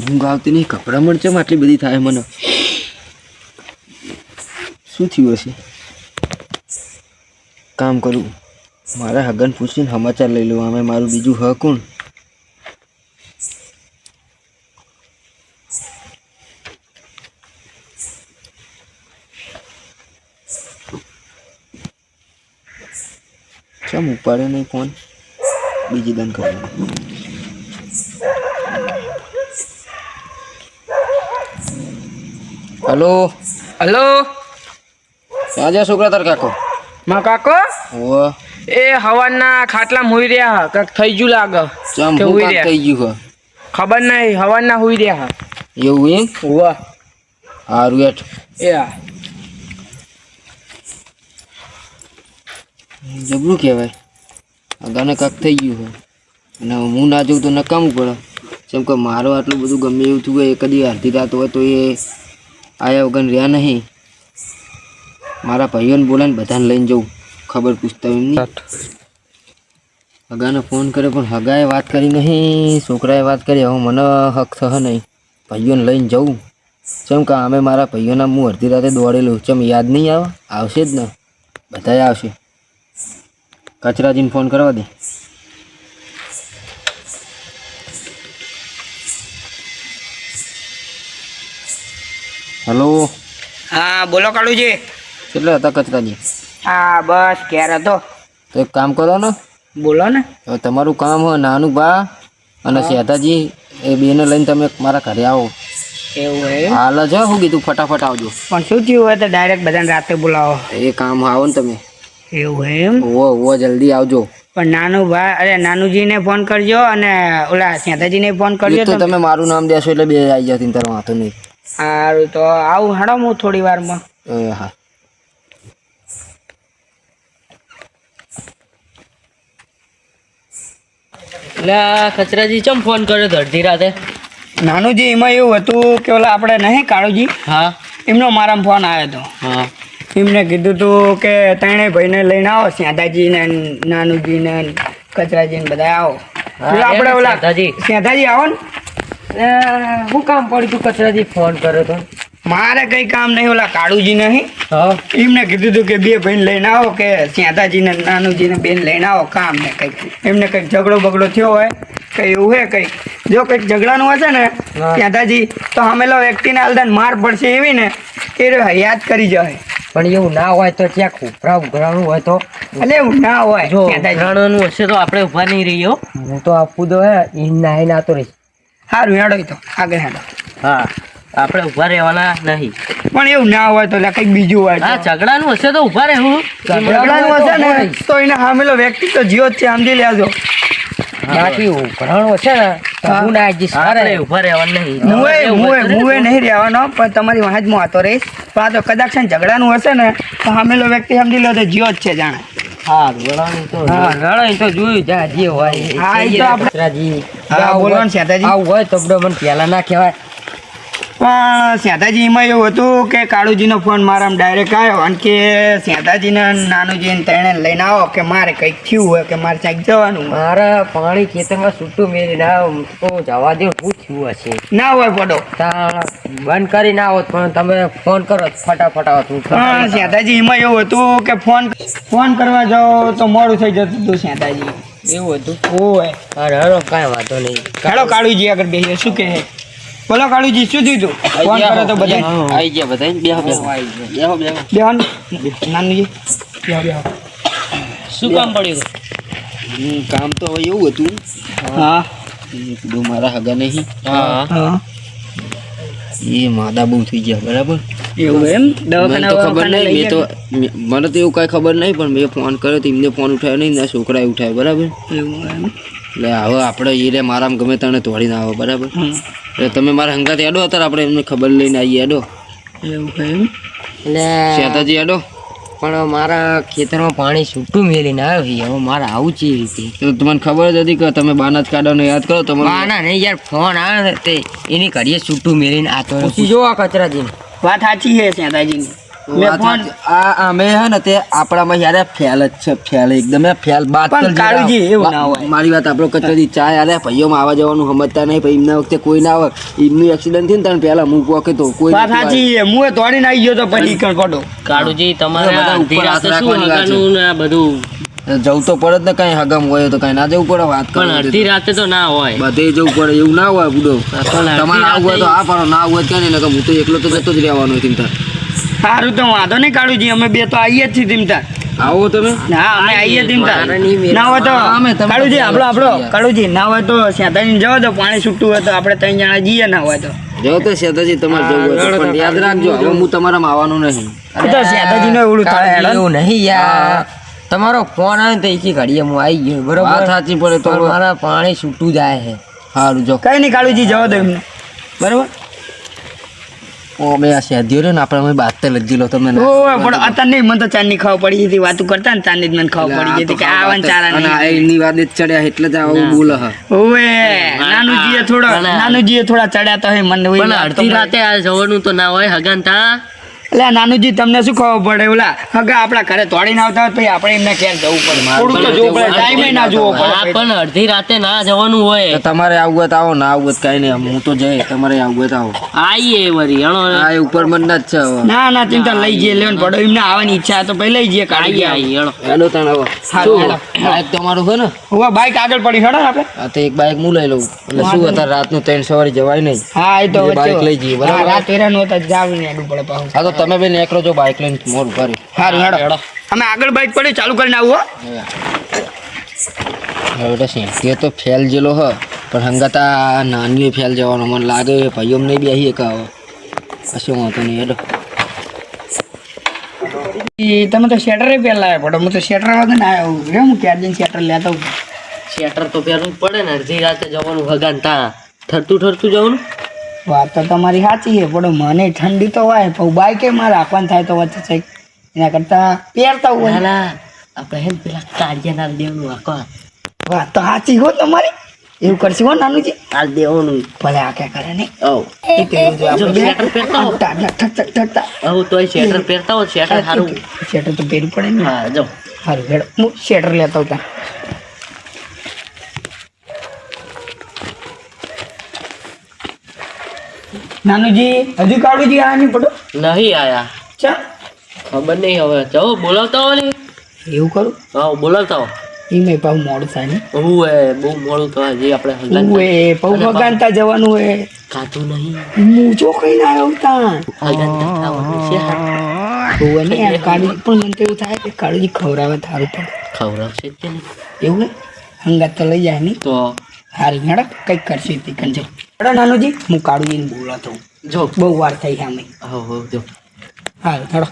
ઊંઘ આવતી નહીં. ગભરામણ ચમ આટલી બધી થાય મને? શું થયું હશે? કામ કરું, મારા હગન પૂછીને સમાચાર લઈ લઉં. આમે મારું બીજું હ કોણ? ચમ ઉપાડે નહીં ફોન? બીજી દન કરવાનું. હલો હલો, આજે છોકરા તાર કાકો? માં કાકો ઓહ, એ હવાના ખાટલા હુઈ રહ્યા કાક થઈ ગયું લાગે. ચમ કે હું હુઈ કાક રહ્યા? થઈ ગયું ખબર નહીં, હવાના હુઈ રહ્યા. એવું એમ? વાહ હારું એઠ. એ આ જબરું કહેવાય. અગાને કાક થઈ ગયું હોય અને હું ના જઉં તો નકામું પડે. જેમ કે મારો આટલું બધું ગમે એવું થયું હોય, કદી અડધી રાત હોય તો એ આયા વગર રહ્યા નહીં. મારા ભાઈઓને બોલાવીને બધાને લઈને જવું, ખબર પૂછતા હોય એમની. હગાને ફોન કર્યો પણ હગાએ વાત કરી નહીં, છોકરાએ વાત કરી. હવે મને હક થશે નહીં. ભાઈઓને લઈને જવું. ચમ કે અમે મારા ભાઈઓના હું અડધી રાતે દોડેલું. ચમ યાદ નહીં આવે? આવશે જ ને, બધાએ આવશે. કચરાજીને ફોન કરવા દે. હલો, હા બોલો કાળુજી. કેટલા હતા કચરાજી? હા બસ ઘેર હતો. તો એક કામ કરો ને, બોલો ને. હવે તમારું કામ હોય નાનું બા અને શેતાજી એ બેને લઈને તમે મારા ઘરે આવો. એવું હે? હાલ જ શું કીધું, ફટાફટ આવજો. પણ શું થયું હોય તો ડાયરેક્ટ બધાને રાતે બોલાવો. એ કામ આવો ને તમે. એવું એમ? ઓવો જલ્દી આવજો. પણ નાનું ભાઈ, અરે નાનુજીને ફોન કરજો અને ઓલા સેતાજીને ફોન કરજો. તો તમે મારું નામ દેશો એટલે બે આવી જતી તારો વાંધો નહીં. સારું તો આવું હાડો હું થોડી વારમાં. હા. એટલે કચરાજી ચમ ફોન કર્યો તો અડધી રાતે? નાનુજી એમાં એવું હતું કે ઓલા આપણે નહીં કાળુજી, હા એમનો મારામાં ફોન આવ્યો હતો. હા એમને કીધું તું કે ત્રણેય ભાઈને લઈને આવો, સેતાજી ને નાનુજી ને કચરાજી ને બધા આવો. એટલે આપણે ઓલા સેતાજી આવો ને. શું કામ પડ્યું તું કચરાજી ફોન કર્યો તો? મારે કઈ કામ નહીં, ઓલા કાળુજી નહીં હા એમને કીધું તું કે બે ભાઈને લઈને આવો, કે સેતાજી ને નાનુજી ને બેન લઈને આવો. કામ ને કંઈક એમને કંઈક ઝઘડો બગડો થયો હોય કઈ એવું હે કંઈક. જો કંઈક ઝઘડાનું હશે ને સેતાજી તો હમેલો વ્યક્તિને હાલદાન માર પડશે એવી ને એ યાદ કરી જાય. પણ એવું ના હોય તો ક્યાંક ઉભરા ઉઘરાણું હોય તો? એટલે એવું ના હોય. જો સેતાજી ઉઘરાણું હશે તો આપણે ઉભા નહીં રહીયો. હું તો આપું તો હે નાહી નાતો રહી. સારું હેડો તો આગળ હેડો. હા આપણે ઉભા રહેવાના નહીં. પણ એવું ના હોય તો કંઈક બીજું હોય. હા ઝઘડાનું હશે તો ઉભા રહેવું. ઝઘડાનું હશે ને તો એને સામેલો વ્યક્તિ તો જીવો જ છે, સમજી લેજો. બાકી ઉઘરાણું હશે ને તો હું ના જઈશ. આપણે ઉભા રહેવાનું નહીં. મુએ નહીં રહેવાનો, પણ તમારી વાંચમાં હતો રહીશ. પણ આ તો કદાચ છે ને ઝઘડાનું હશે ને તો સામેલો વ્યક્તિ સમજી લો તો જીવો જ છે જાણે. હા રણાઈ તો જોયું જા જે હોય. હા, એ તો આપણે- કચરાજી હા બોલો ને સેતાજી. આવું હોય તો મને પહેલા ના કહેવાય. પણ સેતાજી એમાં એવું હતું કે કાળુજીનો ફોન મારામાં ડાયરેક્ટ આવ્યો અને કે સેતાજીને નાનુજીને તેણે લઈને આવો કે મારે કંઈક થયું હોય કે મારે ક્યાંક જવાનું હોય. મારે પાણી ખેતરમાં છૂટું મેળી ના તો જવા દે. શું થયું હશે? ના હોય પડો. બંધ કરી ના હોત પણ તમે ફોન કરો ફટાફટ આવત. પણ સેતાજી એમાં એવું હતું કે ફોન કરવા જાઓ તો મોડું થઈ જતું હતું સેતાજી. એવું હતું? ઓય અરે હરો કાંઈ વાંધો નહીં. હેડો કાળુજી આગળ બેસીએ. શું કહે? બોલો કાળુજી શું થયું તું? ફોન કરો તો બધા આવી ગયા બધા. બેહો ને. નાનુજી બેહો. શું કામ પડ્યું? કામ તો હવે એવું હતું. હા કીધું મારા હગા નહીં, હા હા એ માદા બહુ થઈ ગયા. બરાબર? એવું એમ? મને તો ખબર નહીં. મને તો એવું કાંઈ ખબર નહીં, પણ મેં ફોન કર્યો તો એમને ફોન ઉઠાવ્યો નહીં, ના છોકરાએ ઉઠાવ્યો. બરાબર? એવું એમ? એટલે હવે આપણે એ મારામાં ગમે તને તોડીને આવો. બરાબર? એટલે તમે મારા હંગાત એડો અત્યારે આપણે એમને ખબર લઈને આવીએ. એડો એવું એમ? એટલે શેતાજી એડો. પણ મારા ખેતરમાં પાણી છૂટું મેલીને આવ્યો છે. હવે મારે આવું છે એ રીતે. તો તમને ખબર જ હતી કે તમે બાનાત કાઢોને યાદ કરો તમે. ના નહીં યાર, ફોન આવે ને તે એની ઘડીએ છૂટું મેલીને આ તો પૂછી જો આ કચરાજીને. વાત સાચી છે સેતાજીની. મેં ફોન આ અમે હે ને તે આપણામાં યાર ફેલ જ છે, ફેલ એકદમ ફેલ બાત પણ કાળુજી એવું ના હોય. મારી વાત આપણો કચરી ચા યાર ભાઈઓમાં આવવા જવાનું સમજતા નહીં, પછી એમના વખતે કોઈ ના આવે, એમનું એક્સિડન્ટ થયું ને તને પહેલા હું પોકે તો કોઈ વાત સાચી છે. હું એ દોડીને આવી ગયો તો પછી ઈકણ પડો. કાળુજી તમારે બધા આ ઉપર અડધી હાથ રાતે શું રાખવાની વાત છે. હગાનું ને આ બધું, જવું તો પડે જ ને, કઈ હગમ હોય તો કઈ ના જવું પડે, વાત પણ કરવી અડધી રાતે તો ના હોય. બધે જવું પડે એવું ના હોય બુડો. પણ અડધી તમારે આવું હોય તો રાતે- આ પાડો, ના આવું હોય તો ક્યાં નહીં, હું તો એકલો તો જતો જ રહેવાનો ચિંતા. સારું તો વાંધો નહીં કાળુજી, અમે બે તો આવીએ જ છીએ તીમતાર. આવો તમે હા અમે આવીએ તીમતાર. મારે નહીં મેળ. ના હોય તો હા, અમે તમે કાળુજી તો આપણો આપણો યાર. કાળુજી ના હોય તો શેતાજીને જવા દો, પાણી છૂટું હોય તો આપણે 3 જણા જઈએ, ના હોય તો જો તો શેતાજી તમારે જવું હોય તો, પણ યાદ રાખજો હવે હું તમારામાં આવવાનું નહીં. તો શેતાજીને એવડું થાય હેડો. એવું નહીં યાર, તમારો ફોન આવે ને તો એકી ઘડીએ હું આવી ગયો વાત બરોબર. સાચી પડે તો પણ મારા પાણી છૂટું જાય છે. સારું જો કઈ નહીં કાળુજી જવા દો એમને, બરોબર. અમે આ શેધ્યો ને આપણે અમે બાત તો લજી લો તમે ના. ઓય પણ અત્યારે નહીં, મને તો ચાંદની ખાવા પડી હતી, વાતું કરતા ને ચાંદની જ મને ખાવા પડી હતી કે આવા ને ચારા અને આ નહીં. એની વાત જ ચડ્યા એટલે જ આવું બોલે હ. ઓવે નાનુજીએ થોડા ચડ્યા તો હે મને ઓય પણ વાત તો અડધી મળી. રાતે આ જવાનું તો ના હોય હગાન તા. એટલે નાનુજી તમને શું ખબર પડે, ઓલા હગા આપણા ઘરે તોડીને આવતા હોય તો આપણે એમને ક્યાં જવું પડે, થોડુંક તો જોવું પડે, ટાઈમે ના જોવો હા પડે. પણ અડધી રાતે ના જવાનું તો હોય. તમારે આવું હોય તો આવો, ના આવું હોય તો કઈ નહીં, હું તો જઈ. તમારે આવું હોય તો આવો. આઈએ વરી હણો આ એ ઉપર મન જ છે હવે. ના ના ચિંતા લઈ જઈએ, લેવાનું પડો, એમને આવવાની ઈચ્છા હોય તો પછી લઈ જઈએ, કાઢી આઈએ જઈએ. આઈએ હણો. હેલો તણ હવે સારું, શું? હેલો. બાઈક તમારું છે ને? હોવા બાઈક આગળ પડી હેડો ને આપણે. આ તો એક બાઈક હું લઈ લઉં, એટલે શું અત્યારે રાતનું 3 સવારે જવાય નહીં. હા એ તો એ બાઈક લઈ જઈએ, બરાબર? હા, રાત વેરાનું હોય તો જાવું ને આડું પડે પાછું. હા તો તમે બે નીકળો જો બાઈક લઈને મોર ભરી. સારું હેડો. અમે આગળ બાઈક પડી ચાલુ કરીને આવું હો. હવે તો શેઠીએ તો ફેલ જેલો હ, પણ હંગાતા નાનીએ ફેલ જવાનો મને લાગે, ભાઈઓ નહીં બેસીએ કે હવે કશું વાંધો નહીં હેડો. ઈ તમે તો શેટરે પહેલા આવ્યા પડો, હું તો શેટર વગર ના આવ્યો રે, હું ક્યારે જઈને શેટર લેતો આવું. શેટર તો પહેરવું જ પડે ને, અડધી રાતે જવાનું હગાન તા. ઠરતું જવાનું. વાત તો તમારી સાચી છે, પણ મને ઠંડી તો હોય, પણ બાઈકે મારે રાખવાનું થાય તો વચ્ચે છે, એના કરતા પહેરતા ના હોય. ના આપણે હે ને પેલા કાળિયા ના દેવાનું આખો વાત તો સાચી હો તમારી, એવું કરશું હો નાનુજી. આ દેવાનું. ભલે આ ક્યાં કરે નહીં. ઓ એ તો એવું જો આપણે જો શેટર પહેરતા હો. ઠક ઠક ઠકતા. હવે તોય શેટર પહેરતા હો, શેટર સારું. શેટર તો પહેરવું પડે ને. હા જો સારું હેડો, હું શેટર લેતો હતા. નાનુજી હજુ કાળુજી આ નહીં પડો. નહીં આયા. ચા ખબર નહીં હવે જાઓ બોલાવતા હો ને. એવું કરું હા બોલાવતા હો. એ મેં પાછું મોડું થાય ને. હું એ બહુ મોડું તો જે આપણે હગાન હું એ પાછું વગાડતા જવાનું હોય. ખાતું નહીં. હું ચોકડીને આવ્યો ત્યાં. હગાન તા ખાવાનું છે હારું. હું ને યાર કાળુજી પણ મને તો એવું થાય કે કાળુજી ખવડાવે થારું પડે. ખવડાવશે જ કે નહીં એવું હે હંગાત તો લઈ જાય નહીં. તો હારી મેડમ કંઈક કરશે તે કંજો. હેડો નાનુજી હું કાળુજીને બોલાતો હું. જો બહુ વાર થઈ સામે. હો જો હારું હેડો.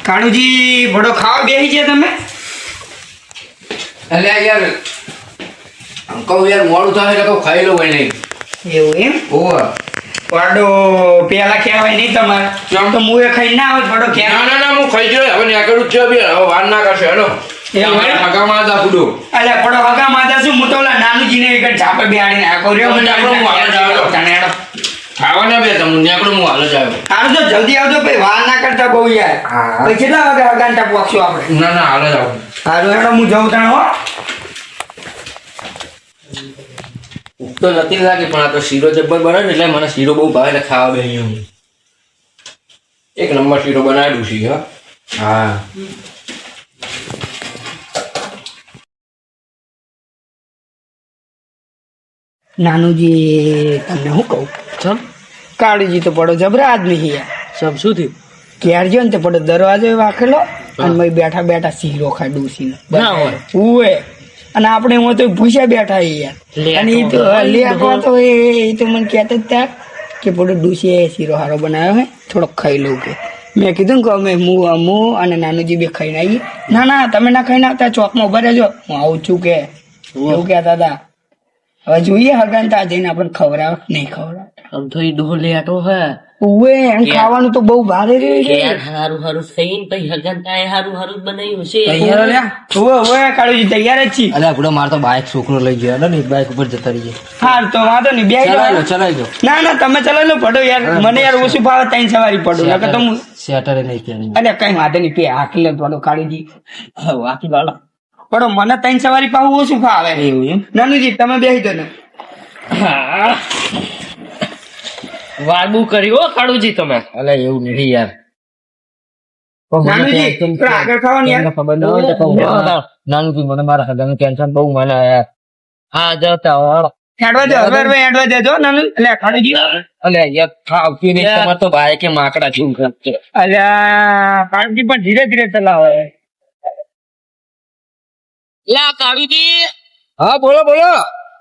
કાળુજી બડો ખાવા બેસી છે તમે. એટલે યાર કહું યાર મોડું થાય એટલે કહું ખાઈ લઉં નહીં. એવું એમ ઓવા પડો પેલા કહેવાય નહીં તમારે કેમ? તો હું એ ખાઈ ના આવે પડો કહેવાય. ના હું ખાઈ ગયો હવે નીકળું જ છે બે હવે વાર ના કરશે હેડો. એવું એમ? હગામાં હતા ફૂડો. અલ્યા પડો હગા માતા શું હું તો ઓલા નાનુજીને એક જ ઝાપે બેહાડીને આખો રહ્યો. તમે આપણો હું હાલ જ આવ્યો. તને હેડો. ખાવાના બે તમને નીકળું હું હાલ જ આવ્યો. હારું તો જલ્દી આવજો ભાઈ વાર ના કરતા બહુ યાર. હા. પછી કેટલા વાગે હગાને ટાપ વાગશું આપણે. ના હાલ જ આવું. હારું હેડો હું જઉં તને હો. ભૂખ તો નથી લાગી પણ આ તો શીરો જબ્બર બને ને એટલે મને શીરો બહુ ભાવે એટલે ખાવા બેસી હું. એક નંબર શીરો બનાવેલું છે હા. હા નાનુજી તમને શું કહું, ચમ કાળુજી તો પડો જબરા આદમી છે યાર. સબ શું થયું. ક્યારે જો ને તે પડો દરવાજો વાખેલો અને મેં બેઠા બેઠા શીરો ખાય ડૂસીને. ના હોય. ઉવે અને આપણે એમાં તો ભૂસ્યા બેઠા છે યાર. અને એ તો લેખવા તો એ તો મને કહેતા જ ત્યાં કે પડો ડૂસીએ શીરો હારો બનાવ્યો હે થોડોક ખાઈ લઉં કે. મેં કીધું ને કે અમે હું અને નાનુજી બે ખાઈને આવીએ. ના ના તમે ના ખાઈને આવતા ચોકમાં ઉભા રહેજો હું આવું છું કે એવું કહેતા હતા. હવે જોઈએ હગાન તા જઈને આપણે ખવડાવ નહીં ખવડાવ આમ તો ઈ ડોલે આટો હે ઉવે એમ ખાવાનું તો બહુ ભારે રહ્યું છે યાર હારું હારું થઈને પછી હગન તાય હારું હારું બનાવ્યું છે તૈયાર લ્યા ઉવે ઉવે કાળુજી તૈયાર જ છીએ અલ્યા પૂરો માર તો બાઈક છોકરો લઈ ગયો ને બાઈક ઉપર જતા રહીએ હા તો વાંધો નહીં બે ચલાઈ લો ના ના તમે ચલાવી લો પડો યાર મને યાર ઓછું ભાવે ત્રણ સવારી પડો નકર તો હું સેટરે નહીં ક્યાં અરે કઈ વાંધો નહીં પે હાકી લે પડો કાળુજી હાકી લાલો પડો મને ત્રણ સવારી પાવું ઓછું ભાવે એવું એમ નાનુજી તમે બેસી દો ને વાગુ કર્યું હો કાળુજી તમે અલ્યા એવું નહીં યાર નાનુજી થોડા આગળ ખાઓ ને યાર ખબર ન હોય તો નાનું મને મારા હગાનું ટેન્શન બહુ મને યાર હા જતા વાળો હેડવા દો હવે હેડવા દેજો નાનુ એટલે કાળુજી અલ્યા યાર ખાવતી નહીં તમારે તો બાઈક કે માકડા જેવું કરશે અલ્યા કાળુજી પણ ધીરે ધીરે ચલાવો લા કાળુજી હા બોલો બોલો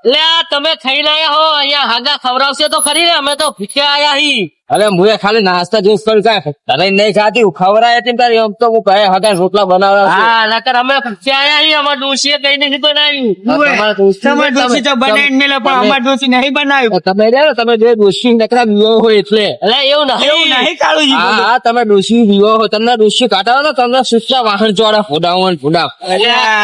લે તમે ખાઈને આયા હો અહીંયા હાગા ખવડાવશે તો ખરી ને અમે તો ભૂખ્યા આયા હી અરે મુએ ખાલી નાસ્તા જ્યુસ કરી કાંઈ તને નહીં ખાતી હું ખવડાય હતી તારી એમ તો હું કહે હગા રોટલા બનાવ્યા હા નકર અમે ભૂખ્યા આયા હી અમાર ડોશીએ કઈ નથી બનાવ્યું તમારે ડોસી તો બનાવીને મેલો પણ અમાર ડોસી નહીં બનાવ્યું તમે રે તમે જે ડોશી નકરા વિવો હોય એટલે એટલે એવું એવું નહીં નહીં કાળુજી હા હા તમે ડોશી વિવો હો તમને ડોશી કાઢાવો ને તમને સુસ્તા વાહન ચોડા ફોડાવો ને ફોડાવ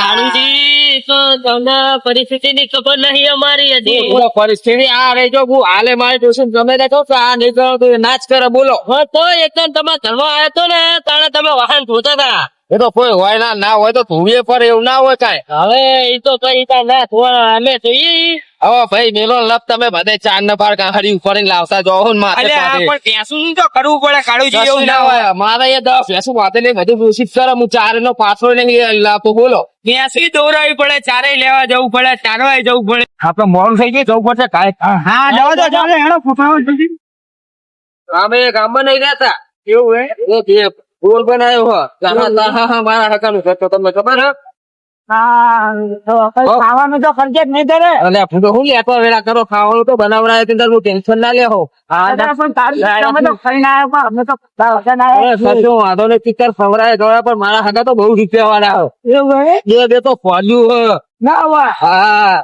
કાળુજી તો તમને પરિસ્થિતિની ખબર નહીં અમારી હજી પરિસ્થિતિ આ રહી જો હું હાલે મારી ડોશી ગમે તે કહું આ નહીં કરો તો એ નાચ કરે બોલો હા તો એકદમ તમે ઘરમાં આવ્યા તો ને તાણે તમે વાહન ધોતા હતા એ તો કોઈ હોય ના હોય તો ધોવીએ પર એવું ના હોય કાંઈ હવે એ તો કઈ તા ના થોડા અમે જોઈએ હવે ભાઈ મેલો લપ તમે બધે ચાર ને પાર કાંહરી ઉપાડીને લાવતા જો ને માથે અલ્યા પાડે. પણ પેસું તો કરવું પડે કાળુજી કશું એવું ના હોય મારે એ 10 ભેંસું માથે લઈને બધું દૂષિત કરે હું ચાર નો પાછો નહીં લાવતો બોલો પેસી દોરાવી પડે ચારે લેવા જવું પડે ચારવા જવું પડે આપડે મોડું થઈ ગયું જવું પડશે કાંઈ હા જવા દો ચાલે હેડો ફૂફાવો જલ્દી અમે ગામમાં નહીં રહેતા એવું હે એ કે રોલ બનાવ્યો હો હા મારા હકાનું ઘર તો તમને ખબર હે ખાવાનું તો ખર્ચે જ નહીં કરે અલ્યા હું તો હું લેતો વેલા કરો ખાવાનું તો બનાવડાય તે હું ટેન્શન ના લેહો પણ તારું તમે તો ખાઈને આવ્યા પણ અમે તો વગર ના અરે સચો વાંધો નહીં ટીકર ફવરાય ગયો પણ મારા હગા તો બહુ રૂપિયા વાળા હો એવું હે બે બે તો ફોલ્યું હો ના હોય હા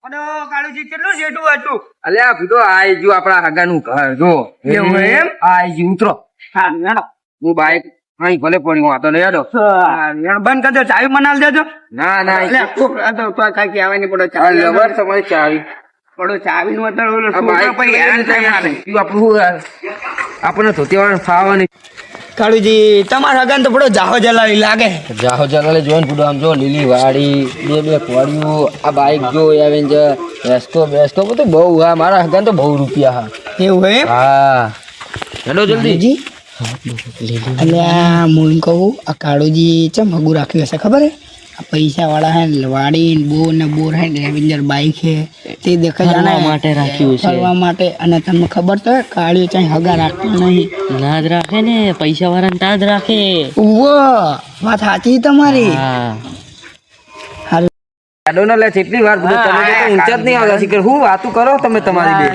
અને કાળુજી કેટલું સેટું હતું અલ્યા ભૂતો આઈ ગયું આપડા હગાનું ઘર જો એવું એમ? આઈ ગયું ઉતરો હા હેડો હું બાઈક અહીં ભલે પડી વાતો નહીં હેડો બંધ કરજો ચાવી મનાલ દેજો ના ના એટલે આ તો કઈ કહેવાય નહીં પડો આ ચાવી લબર તમારી ચાવી પડો ચાવી નું અત્યારે ઓલો આ છોકરો બાઈક પછી હેરાન થાય મારે આપણને ધોતીવાળા ફાવાની કાળુજી તમારા હગાન તો પડો જાહો જલાવી લાગે જાહો જલાલે જોઈને પૂડો આમ જો લીલી વાડી બે બે કોડિયું આ બાઈક જો એવેન્જર બેસ્ટો બધું બહુ હા મારા હગાન તો બહુ રૂપિયા હા એવું હે હા હેડો જલ્દી અલ્યા હું એમ કહું આ કાળુજી ચમ હગું રાખ્યું હશે ખબર હે આ પૈસા વાળા હે વાડી બોર ને બોર હે રેવેન્જર બાઈક હે તે દેખાય ફરવા માટે રાખ્યું છે. ફરવા માટે અને તમને ખબર તો હે કાળિયો ચાઈ હગા રાખતો નહીં ના જ રાખે ને પૈસા વાળા ના જ રાખે ઉવ્વ વાત સાચી તમારી હા હેડો ને લે કેટલી વાર પૂછો તમે તો ઊંચા જ નહીં આવતા શીખર હું વાતું કરો તમે તમારી બે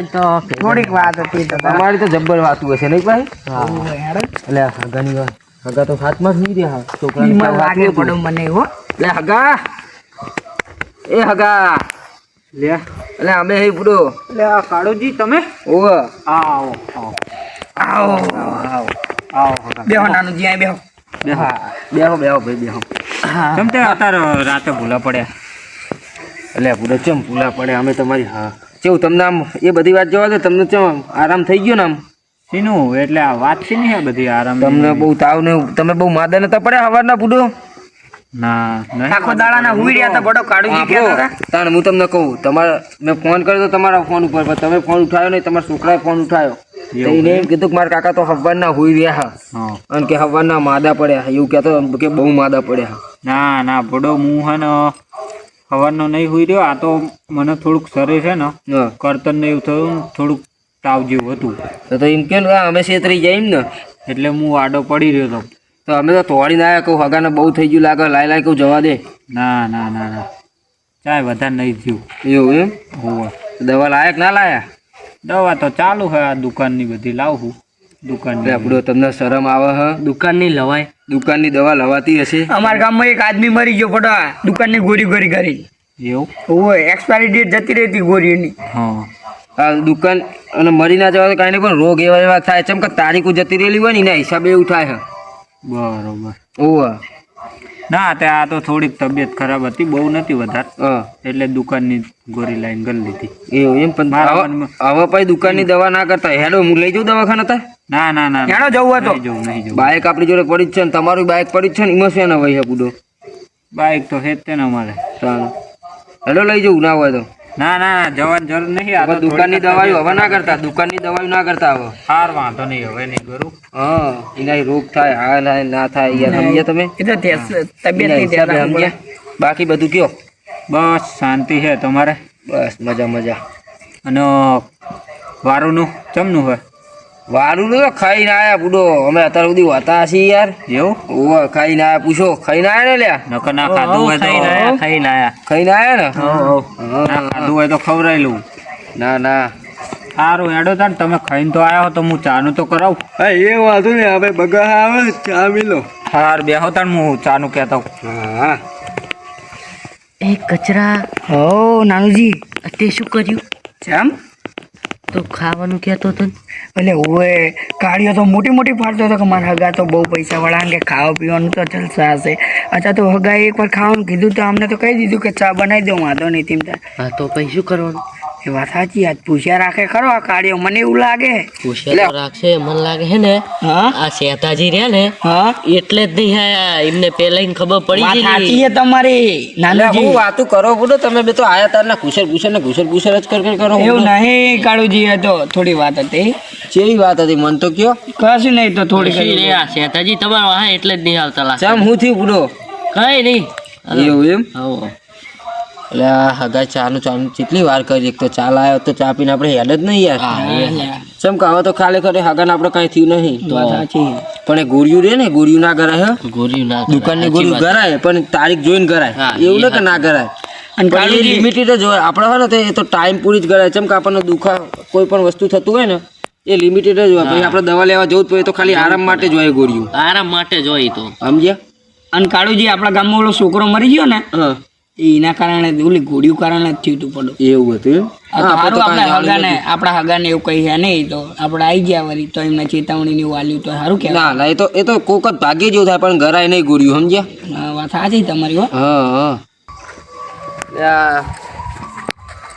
થોડીક વાત હતી તો તમારી તો જબ્બર વાતું હશે નહીં ભાઈ એટલે હગાની વાત હગા તો હાથમાં જ નહીં રહ્યા છોકરાની બીમાર લાગે પડો મને હો લે હગા એ હગા લે એટલે અમે હે પૂડો એટલે આ કાળુજી તમે ઓવ આવો આવો આવો બેહો નાનું જી બેહો બેહો બેહો ભાઈ બેહો કેમ તે અત્યારે રાતે ભૂલા પડ્યા એટલે પૂડો ચમ ભૂલા પડે અમે તમારી હા કેવું તમને આમ એ બધી વાત જવા દો તમને ચમ આરામ થઈ ગયો ને આમ શીનું એટલે આ વાત છે ને બધી આરામ તમને બહુ તાવ ને તમે બહુ માદા નતા પડ્યા હવારના પૂડો ના આખો દાડાના હુઈ રહ્યા હતા બડો કાળુજી કહેતા હતા તાણ હું તમને કહું તમારા મેં ફોન કર્યો તો તમારા ફોન ઉપર પણ તમે ફોન ઉઠાવ્યો નહીં તમારા છોકરાએ ફોન ઉઠાવ્યો તો એને એમ કીધું કે મારા કાકા તો હવારના હુઈ રહ્યા હા અને કે હવારના માદા પડ્યા એવું કહેતો કે બહુ માદા પડ્યા ના બડો હું હે ને સવારનો નહીં હુઈ રહ્યો આ તો મને થોડુંક શરીર છે ને હા કરતન ને એવું થયું ને થોડુંક તાવ જેવું હતું તો એમ કે અમે છેતરી જાય એમ ને એટલે હું આડો પડી રહ્યો હતો તો અમે તો તોડીને આવ્યા કહું હગાને બહુ થઈ ગયું લાગે લાય કહું જવા દે ના ચાય વધારે નહીં થયું એવું એમ હોવા દવા લાયક ના લાયા દવા તો ચાલુ હે આ દુકાનની બધી લાવું દુકાનની આપણો તમને શરમ આવે હ દુકાનની લવાય દુકાનની દવા લવાતી હશે અમારા ગામમાં એક આદમી મરી ગયો ફટા દુકાનની ગોરી કરી એવું ઓય એક્સપાયરી ડેટ જતી રહી હતી ગોળીની. હા આ દુકાન અને મરી ના જવા તો કાંઈ નહીં, પણ રોગ એવા એવા થાય છે કે તારીખો જતી રહેલી હોય ને એના હિસાબે એવું થાય છે. બરોબર. ઓવા ના તે આ તો થોડીક તબિયત ખરાબ હતી, બહુ નથી વધારે, હા એટલે દુકાનની ગોળી લાઈન કરી લીધી. એવું એમ. પણ મારા હવે મનમાં- હવે પછી દુકાનની દવા ના કરતા હેડો હું લઈ જાઉં દવાખાને હતા. ના ના ના હેડો જવું હોય તો. નહીં જવું. બાઇક આપણી જોડે પડી જ છે ને તમારું બાઇક પડી જ છે ને એમાં શું ના વહી પૂડો બાઈક તો હે જ તે ને અમારે. હેડો લઈ જવું ના હોય તો. ના ના જવાની જરૂર નહીં. આ તો હવે દુકાનની દવાઈઓ હવે ના કરતા, દુકાનની દવાઈઓ ના કરતા હવે. હાર વાંધો નહીં, હવે નહીં કરું. હા એના રોગ થાય, હા થાય ના થાય યાર, સમજ્યા તમે? એ તો તબિયત એના નહીં હિસાબે ધ્યાન સમજ્યા? બાકી બધું કયો? બસ શાંતિ છે તમારે? બસ મજા મજા. અને વારુંનું ચમનું હોય વારું તો ખાઈને આયા બુડો, અમે અત્યાર સુધી હોતા છીએ યાર. એવું? ઓવા ખાઈને આયા, પૂછો ખાઈને આયા ને લ્યા? નકર ના ખાધું હોય તો ખાઈને આયા. ખાઈને આયા ને? ના ખાધું હોય તો ખવડાવી લઉં. ના ના સારું હેડો તાર, તમે ખાઈને તો આવ્યા હો તો હું ચાનું તો કરાવું. હા એ વાંધો ને, હવે બગા આવે ચા મિલો. હાર બેહો તાર, હું ચાનું કહેતા હું. હા એ કચરા હો નાનુજી તે શું કર્યું? કેમ તો ખાવાનું કહેતો હતો ને? એટલે ઓય કાળીઓ તો મોટી મોટી પાડતો હતો કે મારા હગા તો બહુ પૈસા વાળા કે ખાવા પીવાનું તો જલસા હશે. અચ્છા તો હગા એકવાર ખાવાનું કીધું તો અમને તો કહી દીધું કે ચા બનાવી દઉં, વાંધો નહીં તેમ ત્યાં. હા તો પછી શું કરવાનું? એ વાત સાચી, આજ પૂછ્યા રાખે ખરો આ કાળીઓ, મને એવું લાગે. પૂછ્યા તો રાખશે, મને લાગે છે ને હા આ શેતાજી રહ્યા ને હા એટલે જ નહીં આયા, એમને પેલા ઈને ખબર પડી વાત સાચી ગઈ. છે તમારી હું નાનુજી. વાતું કરો બુડો, તમે બે તો આયા તારના ઘુસર ઘુસર ને ઘુસર ઘુસર જ કર કરો. એવું નહીં કાળુજી, એ તો થોડી વાત હતી. કેવી વાત હતી મન તો કયો? કશું નહીં તો થોડી પછી કરી. રે આ શેતાજી તમારો હા એટલે જ નહીં આવતા લાગે. ચમ હું થયું બુડો? કઈ નહીં. એવું એમ? હો એટલે આ હગા ચાનું કેટલી વાર કરી, એક તો ચા લાયો તો ચા પીને આપણે હેડ જ નહીં યાર. ચમ કે હવે તો ખાલી ખરે હગાને આપણે કાંઈ થયું નહીં. વાત સાચી. પણ એ ગોળિયું રે ને, ગોળિયું ના કરાય હે. ગોળીઓ ના કરાય. દુકાનની ગોળિયું કરાય પણ તારીખ જોઈને કરાય, હા, એવું એ ને કે ના કરાય. અને પણ એ કાળુજી લિમિટેડ જ હોય આપણે, હોય ને તો એ તો ટાઈમ પૂરી જ કરાય. ચમ કે આપણને દુખા કોઈ પણ વસ્તુ થતું હોય ને એ લિમિટેડ જ હોય. પછી આપણે દવા લેવા જવું જ પડે તો ખાલી આરામ માટે જ હોય ગોળિયું, આરામ માટે જ હોય તો. સમજ્યા? અને કાળુજી આપણા ગામમાં ઓલો છોકરો મરી ગયો ને, હા એના કારણે ઓલી ગોળીઓ કારણે જ થયું હતું પડું. એવું હતું એમ? આ તો આપણે તો સારું કાંઈ આપણા જાણ્યું હગાને આપણા હગાને એવું કઈ છે નહીં, તો આપણે આવી ગયા વળી તો એમને ચેતવણી ને એવું આલ્યું તો સારું નથી. કહેવાય. ના ના એ તો કોક જ ભાગ્ય જેવું થાય, પણ ઘરાય નહીં ગોળિયું, સમજ્યા? હા, વાત સાચી તમારી હો. હા હા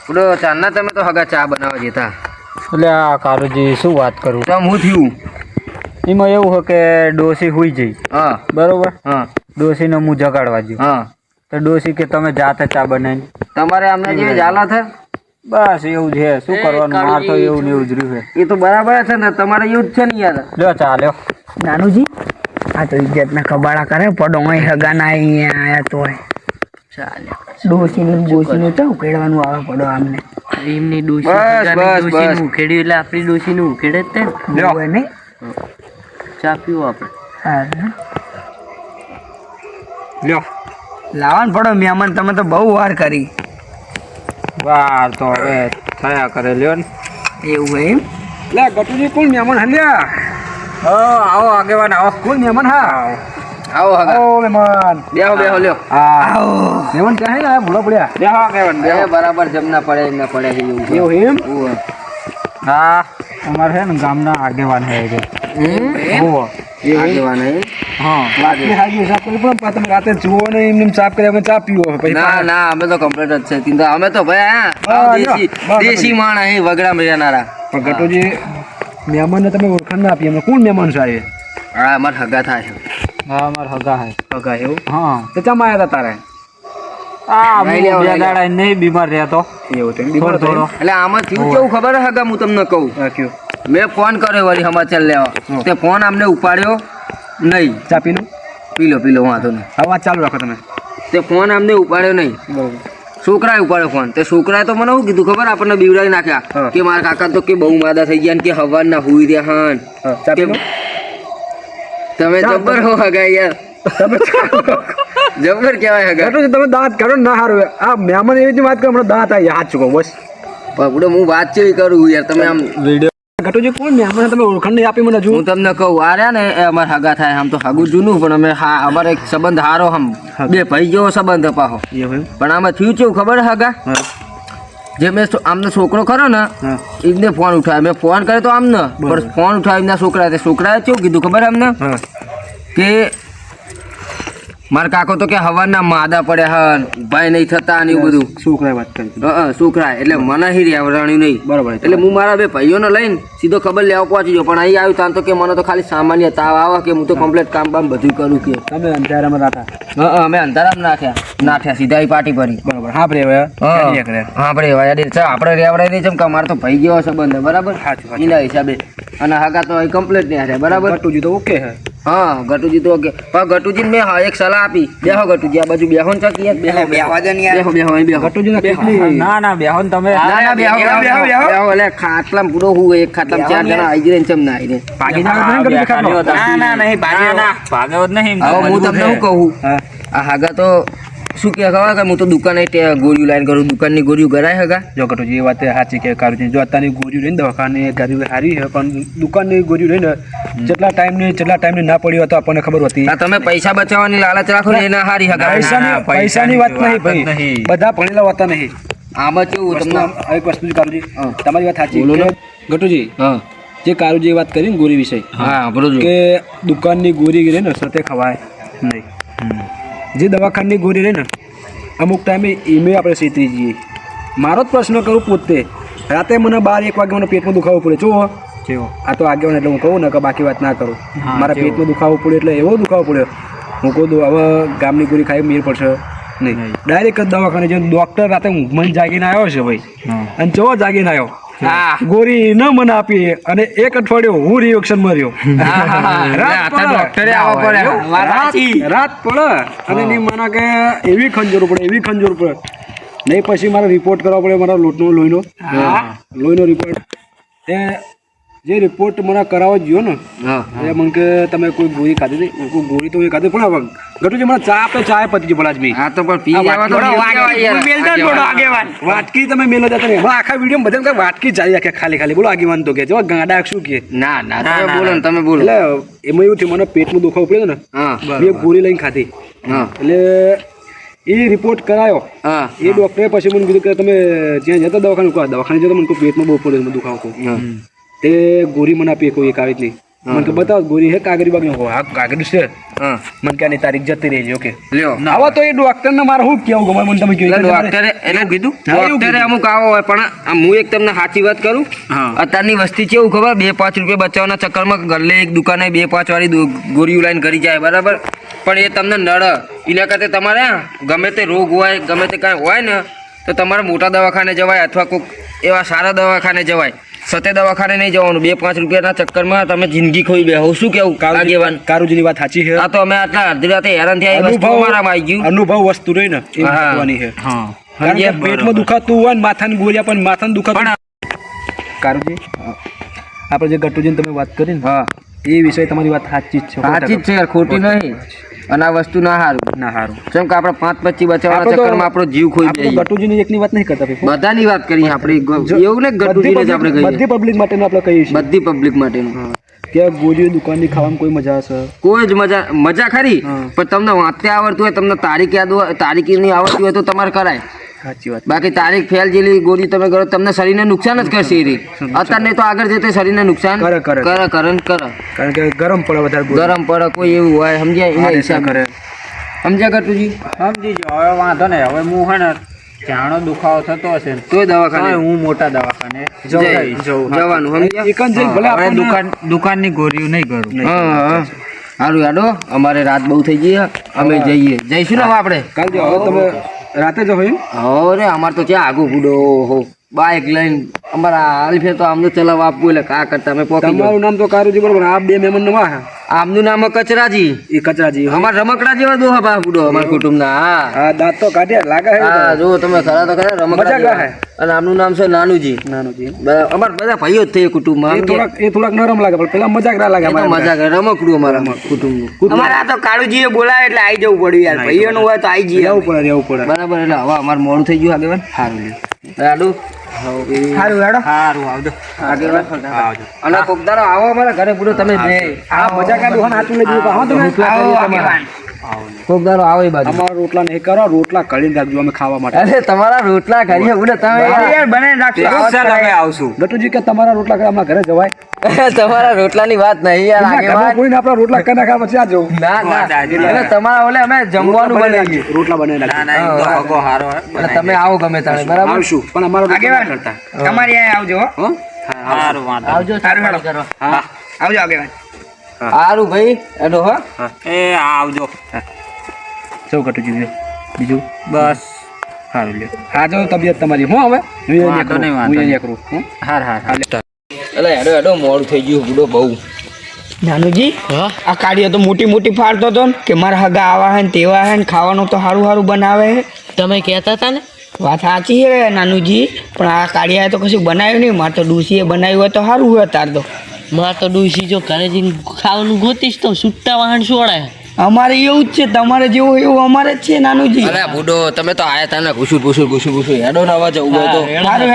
પેલો ચાંદના તમે તો હગા ચા બનાવવા જતા. એટલે આ કારુજી શું વાત કરું, ચમ હું થયું? એમાં એવું હોય કે ડોસી હુઈ જઈ, હા બરોબર, હા ડોસીને હું જગાડવા ગયો હા તો ડોસી કે તમે જાતે ચા બનાવીને. તમારે અમને જેવી ઝાલા થાય બસ એવું જ છે, શું કરવાનું, માર તો એવું ને એવું જ રહ્યું છે. એ તો બરાબર છે ને, તમારે એવું જ છે ને યાર. લ્યો ચા લ્યો. નાનુજી આ તો ઇજ્જતના કબાડા કરે પડો, અહીં હગાના અહીંયા આયા તો હોય ડોસીનું બોસીનું તો ઉકેડવાનું આવે પડો આમને. એમની ડોશી બસ, બસ, બસ. ડોશીનું ઉખેડ્યું એટલે આપણી ડોશીનું ઉખેડે જ તે ને. લ્યો. હોય નહીં? ચા પીવો આપણે. હા, લ્યો લાવવાનું પડો મહેમાન, તમે તો બહુ વાર કરી. વાર તો હવે થયા કરે, લ્યો ને. એવું હોય એમ? લે ગટુજી કોણ મહેમાન હલ્યા? આવો આગેવાન આવો. કોણ મહેમાન? હા આવો હગા, આવો મહેમાન. બેહો બેહો લ્યો. હા આવો. મહેમાન ક્યાં હે? ભૂલો પડ્યા. બેહો આગેવાન એ બરાબર જમ ના પડે એમ ના પડે છે એવું છે. એવું એમ? ઉવ્વ. હા અમારે છે ને ગામના આગેવાન હે છે. ઓહો. આગેવાન હે? હા વાતની હાજી હિસાબ કરી પણ તમે રાતે જુઓ ને એમને સાફ કરી અમે ચા પીવો પછી ના ના અમે તો કમ્પ્લીટ જ છે તીન તો અમે તો ભાઈ હા, દેશી બસ, દેશી માણસ અહીં વગડા રહેનારા. પણ ગટુજી મહેમાનને તમે ઓળખાણ ના આપી, અમે કોણ મહેમાન છે એ? હા અમારે હગા થાય છે. હા અમાર હગા હે. હગા એવું? હા તો ચમ આયા હતા તારે? આ લઈ લેવો, બે લઈ દાડા નહીં બીમાર રહેતો. એવું તો થોડો થોડો. એટલે આમાં થયું કેવું ખબર હે હગા, હું તમને કહું. મેં ફોન કર્યો વળી સમાચાર લેવા, તે ફોન અમને ઉપાડ્યો નહીં. ચા પીનું પીલો વાંધો નહીં. હવે વાત ચાલુ રાખો તમે. તે ફોન અમને ઉપાડ્યો નહીં, બરોબર. છોકરાએ ઉપાડ્યો ફોન. તે છોકરાએ તો મને શું કીધું ખબર, આપણને બીવડાવી નાખ્યા હા. કે મારા કાકા તો કે બહુ માદા થઈ ગયા ને કે હવારના હુઈ રહ્યા હન. ચા કે પીનું તમે જબર હો હગા યાર, જબર કહેવાય હગા. ગટુજી તમે દાંત કાઢો ને ના હારું. આ મહેમાન એવી રીતે વાત કરો, હમણાં દાંત આવી હાથ ચૂકો બસ. બાપડો હું વાત કેવી કરું યાર, તમે આમ વિડીયો ગટુજી કોણ મહેમાન તમે ઓળખાણ નહીં આપી મને હજુ હું તમને કહું આ રહ્યા ને એ અમારે હગા થાય આમ તો હગું જૂનું પણ અમે હા અમારે એક સંબંધ હારો આમ બે ભાઈ જેવો સંબંધ અપાહો એવું પણ આમાં થયું કેવું ખબર હે હગા જે મેં આમનો છોકરો ખરો ને હા એમને ફોન ઉઠાવ્યો મેં ફોન કર્યો તો આમને પણ ફોન ઉઠાવ્યો એમના છોકરાએ કેવું કીધું ખબર અમને હા કે મારા કાકો તો કે હવાના માદા પડ્યા હન ભાઈ નહીં થતા ને એવું બધું શું કરાય વાત કરી છોકરા એટલે મને હી રેવરાણી નહીં બરાબર એટલે હું મારા બે ભાઈઓને લઈને સીધો ખબર લેવા પહોંચી ગયો પણ અહીં આવ્યું તાન તો કે મને તો ખાલી સામાન્ય તાવ આવે કે હું તો કમ્પ્લીટ કામ બામ બધું કરું કે તમે અંધારામાં રાતા અમે અંધારામાં નાખ્યા સીધા એ પાટી ભરી બરાબર હા રે હવે કરે હા આપણે આપણે રેવડાઈ નહીં જેમ કે અમારે તો ભાઈ જેવો સંબંધ હે બરાબર એના હિસાબે અને હાગા તો અહીં કમ્પ્લીટ નહીં હારે બરાબર ગટુજી તો ઓકે હે હા ગટુજી તો ઓકે પણ ગટુજી મેં એક સલાહ આપી બેહો ગટુજી આ બાજુ બેહો ને ચકી બેહવા દે ને યાર. બેહો અહીં બેહો ગટુજી કેટલી ના ના બેહો ને તમે ના ના બેહો બેહો, બેહો બેહો. બેહો એટલે ખાટલામાં પૂરો હું એક ખાટલામાં ચાર જણા આવી જાય ને ચમ ના આવી જાય ભાગી જાવ તો નહીં ગટુજી ખાટલો? ના ના નહીં ના ના ભાગ્યો જ નહીં હવે હું તમને શું કહું હા આ હાગા તો શું કે ખબર કે હું તો દુકાને ગોળીઓ લાઈન કરું દુકાનની ગોળીઓ ગરાય હગા જો ગટુજી એ વાત સાચી કે કારુજી જો અત્યારની ગોળીઓ રહીને દવાખાને ગાડી હારી છે પણ દુકાનની ગોળીઓ રહીને જેટલા ટાઈમની ના પડી હોય તો આપણને ખબર હતી આ તમે પૈસા બચાવવાની લાલચ રાખો ને એના હારી હગા પૈસાની વાત નહીં ભાઈ નહીં. બધા ભણેલા હોતા નહીં આમાં કેવું તમને એક વસ્તુ છે કારુજી હા. તમારી વાત સાચી બોલો ને. કે ગટુજી હા જે કારુજી વાત કરી ને ગોળી વિષય હા બરોબર કે દુકાનની ગોળી રહે ને સતે ખવાય નહીં જે દવાખાની ગોળી રહે ને અમુક ટાઈમે ઈમે આપણે છેતરી જઈએ મારો જ પ્રશ્ન કરું પોતે રાતે મને 12-1 વાગે મને પેટમાં દુખાવો પડે જો કેવો આ તો આગેવાન એટલે હું કહું ને કે બાકી વાત ના કરું મારા પેટમાં દુખાવો પડ્યો એટલે એવો દુખાવો પડ્યો હું કહું હવે ગામની ગોળી ખાઈ મેર પડશે નહીં ડાયરેક્ટ જ દવાખાને જે ડૉક્ટર રાતે મને જાગીને આવ્યો છે ભાઈ અને ચો જાગીને આવ્યો ગોળી ન મને આપી અને એક અઠવાડિયો હું રિએક્શનમાં રહ્યો રાત પડે અને એની મને કે એવી ખંજોર પડે નહીં પછી મારે રિપોર્ટ કરવો પડે મારા લોહીનો રિપોર્ટ તે જે રિપોર્ટ મને કરાવવા ગયો ને એ મને કે તમે કોઈ ગોળી ખાધી હતી હું કહું, ગોળી તો એ ખાધી પણ ગટુજી મને ચા પતી ગઈ ભલા જ આ તો પણ પી જવા તો વાટકી તમે મેલો જતા નહીં આખા વિડીયો બધાને કઈ વાટકી જાય આખે ખાલી બોલો આગેવાન તો કે જો ગાડા શું કે ના ના તમે બોલો ને તમે બોલો એટલે એમાં એવું થયું મને પેટમાં દુખાવો પડ્યો ને હા મેં ગોળી લઈને ખાધી હા એટલે એ રિપોર્ટ કરાયો હા એ ડૉક્ટરે પછી મને કીધું કે તમે જ્યાં જતા દવાખાને જતો મને કોઈ પેટમાં બહુ પડે મને દુખાવો તે ગોળી મને આપી કોઈ એક આવી જ નહીં મને કે બતાવો ગોળી હે કાગરી બાગનો હા કાગરી છે હા મને કે આની તારીખ જતી રહી ઓકે લ્યો આવા તો એ ડૉક્ટરને મારે શું કેવું ગમે મને તમે એટલે કહ્યું ડોક્ટરે એટલે કીધું ડોક્ટરે અમુક આવો હોય પણ હું એક તમને સાચી વાત કરું અત્યારની વસ્તી કેવું ખબર 2-5 રૂપિયા બચાવવાના ચક્કરમાં ગલ્લે એક દુકાને 2-5 વાળી ગોળીઓ લાઈન કરી જાય બરાબર પણ એ તમને નડે એના કરતા તમારે ગમે તે રોગ હોય ગમે તે કાંઈ હોય ને તો તમારે મોટા દવાખાને જવાય અથવા કોઈક એવા સારા દવાખાને જવાય સતે દવાખાને નહીં જવાનું 2-5 રૂપિયાના ચક્કરમાં તમે જિંદગી ખોઈ બેહો શું કેવું આગેવાન કારુજીની વાત સાચી છે આ તો અમે આટલા અડધી રાતે હેરાન થયા એ વસ્તુ અમારામાં આવી ગયું અનુભવ વસ્તુ રહી ને એ મહત્વની છે કારણ કે પેટમાં દુખાતું હોય ને માથાની ગોળિયા પણ માથાનું દુખાતું કારુજી આપણે જે ગટુજીને તમે વાત કરી ને હા એ વિષય તમારી વાત સાચી જ છે સાચી જ છે યાર ખોટી નહીં અને આ વસ્તુ ના સારું ના સારું જેમ કે આપણે 5-25 બચાવવાના ચક્કરમાં આપણો જીવ ખોઈ આપણે દઈએ ગટુજીની એકની વાત નહીં કરતા ભાઈ. બધાની વાત કરીએ આપણે એવું ને ગટુજીને જ આપણે બધી કહીએ પબ્લિક માટેનું આપણે કહીએ છીએ બધી પબ્લિક માટેનું કે ગોળી દુકાનની ખાવાની કોઈ મજા હશે કોઈ જ મજા ખરી પણ તમને વાંચતે આવડતું હોય તમને તારીખ યાદ હોય તારીખ નહીં આવડતી હોય તો તમારે કરાય સાચી વાત બાકી તારીખ ફેલ જેલી ગોળી તમે કરો તમને શરીરને નુકસાન જ કરશે એ અત્યારે નહીં તો આગળ જતે શરીરને નુકસાન કરે. કરે કારણ કે ગરમ પડે વધારે ગોળી. ગરમ પડે કોઈ એવું હોય સમજ્યા એના હિસાબ કરે સમજ્યા ગટુજી સમજી જાઓ હવે વાંધો નહીં હવે હું હે ને જાણો દુખાવો થતો હશે ને તોય દવાખાને તોય હું મોટા દવાખાને જવાનું સમજ્યા એક જ જઈને ભલે હવે આપણને દુકાનની ગોળીઓ નહીં કરું હા સારું યાડો અમારે રાત બહુ થઈ ગઈ અમે જઈએ જઈશું ને હવે આપણે કાલ જો હવે તમે રાતે જો હોય હવે અમારે તો ત્યાં આગું બુડો હો બાઇક લઈને અમારા હાલ ફેર તો આમનું ચલાવવા આપવું એટલે કા કરતા અમે પોકી તમારું નામ તો કારુજી બરોબર આ બે મહેમાન નવા હે આમનું નામ કચરાજી એ કચરાજી અમારા રમકડા જેવા દોહા બા બુડો અમારા કુટુંબના હા આ દાંત તો કાઢ્યા લાગે હે હા જો તમે ખરા તો ખરા રમકડા મજાક જેવા. હે. અને આમનું નામ છે નાનુજી નાનુજી અમારા બધા ભાઈઓ જ થઈ કુટુંબમાં એ થોડાક નરમ લાગે પણ પેલા મજાક ના લાગે અમારે મજા કરે રમકડું અમારા કુટુંબનું અમારે આ તો કાળુજીએ બોલાવે એટલે આવી જવું પડ્યું યાર ભાઈઓનું હોય તો આવી જઈએ રહેવું પડે બરાબર એટલે હવે અમારે મોડું થઈ ગયું આગેવાન સારું રાડુ સારું હેડો સારું આવજો આવજો અને કોક દાડો આવો અમારા ઘરે પૂરો તમે બે આ મજા કાઢું હા સાચું લઈ દીધું હા તમે આવો આગેવાન. કોક દાડો આવો એ બાજુ અમારા રોટલા નહીં કરો રોટલા કરીને રાખજો અમે ખાવા માટે અરે તમારા રોટલા કરીએ ઉડે તમે યાર બનાવીને રાખજો આવો જ અમે કરાય. આવશું નટુજી કે તમારા રોટલા કરે અમારા ઘરે જવાય તમારા રોટલાની વાત નહીં યાર એમના ઘરમાં આગેવાન. કોઈને આપણા રોટલા કરી નાખ્યા પછી આ જવું ના ના દાદી એટલે તમારા ઓલે અમે જમવાનું બનાવીએ રોટલા બનાવી ના નાખીએ ના એમ તો હગો હારો હે. એટલે તમે આવો ગમે તાણે બરાબર આવશું પણ અમારો આગેવાન અમારી અહીંયા આવજો હો. સારું વાંધો આવજો સારું હેડો. કરો આવજો આગેવાન. સારું ભાઈ એનો હો એ આવજો સૌ કટુજી લ્યો. બીજું બસ સારું લ્યો હા જો તબિયત તમારી હું હવે વાંધો નહીં, વાંધો નહીં. કરું હું હાર હાર હાર એટલે હેડો હેડો મોડું થઈ ગયું બુડો બહુ નાનુજી આ કાઢીઓ તો મોટી મોટી ફાડતો હતો ને કે મારા હગા આવા હે ને તેવા હે ને ખાવાનું તો સારું સારું બનાવે હે. તમે કહેતા હતા ને વાત સાચી છે નાનુજી પણ આ કાઢિયાએ તો કશું બનાવ્યું નહીં. મારે તો ડૂસીએ બનાવ્યું હોય તો સારું હોય તાર તો. માર તો ડોસી જો ઘરે જઈને ખાવાનું ગોતીશ તો છૂટા વાહન છોડાય અમારે એવું જ છે તમારે જેવું એવું અમારે જ છે નાનુજી. અરે બુડો તમે તો આયા તા ને પૂછું હેડો ને આવા જવું હોય તો સારું